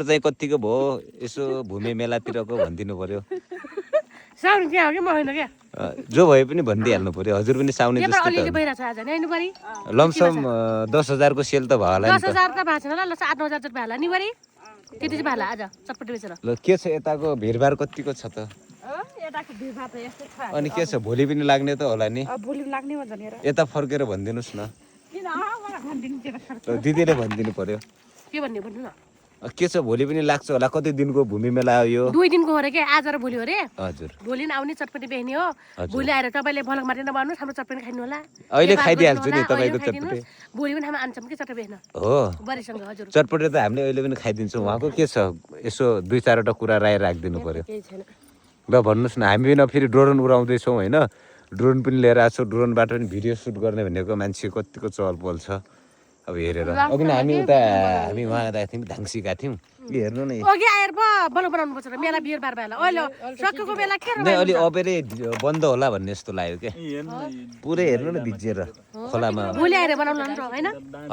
चाहिँ कतिको भयो यसो भूमि मेलातिरको भनिदिनु पर्यो साउन के हो कि म होइन क्या जो भए पनि भनिदिइहाल्नु पर्यो हजुर पनि साउने जस्तो अलिअलि त भइरहेछ आज नि बरी लमसम 10,000 को सेल त भयो होला नि त 10,000 त भएको छैन ल 8,000 जति भयो होला नि बरी त्यति चाहिँ भयो होला आज चटपटी बेचेर ल के छ यताको भिडभाड कतिको छ त यताको भिडभाड त यस्तै छ अनि के छ भोलि पनि लाग्ने त होला नि भोलि लाग्ने भन्छ नि यता फर्केर भनिदिनुहोस् न किन मलाई भनिदिनु त्यो ल दिदीले भनिदिनु पर्यो के भन्ने भन्नु न के छ भोलि पनि लाग्छ होला कति दिनको भूमि मेला हो यो 2 दिनको हो रे के आज र भोलि हो रे हजुर भोलि न आउने चटपटी बेच्ने हो भोलि आएर तपाईँले भलक मारेर भन्नुहोस् हाम्रो चटपटी खानु होला अहिले खाइदिइहाल्छु नि तपाईँको चटपटी भोलि पनि हामी आन्छौँ कि चटपटी बेच्न हो बरीसँग हजुर चटपटी त हामीले अहिले पनि खाइदिन्छौँ उहाँको के छ यसो 2-4वटा कुरा राय राखिदिनु पर्यो केही छैन ल भन्नुहोस् न हामी पनि फेरि ड्रोन उडाउँदैछौँ होइन ड्रोन पनि लिएर आएको छौँ ड्रोनबाट पनि भिडियो सुट गर्ने भनेको मान्छे कतिको चहल पहल छ अब हेरेर अघि न हामी उता हामी उहाँ गएको थियौँ धाङ्सी गएको थियौँ हेर्नु न अघि आएर पो बनाउनु पर्छ मेला बियर बार बेला अहिले सकेको बेला के नै अलि अबेरै बन्द होला भन्ने जस्तो लाग्यो क्या पुरै हेर्नु न भिजिएर खोलामा भोलि आएर बनाउनु होइन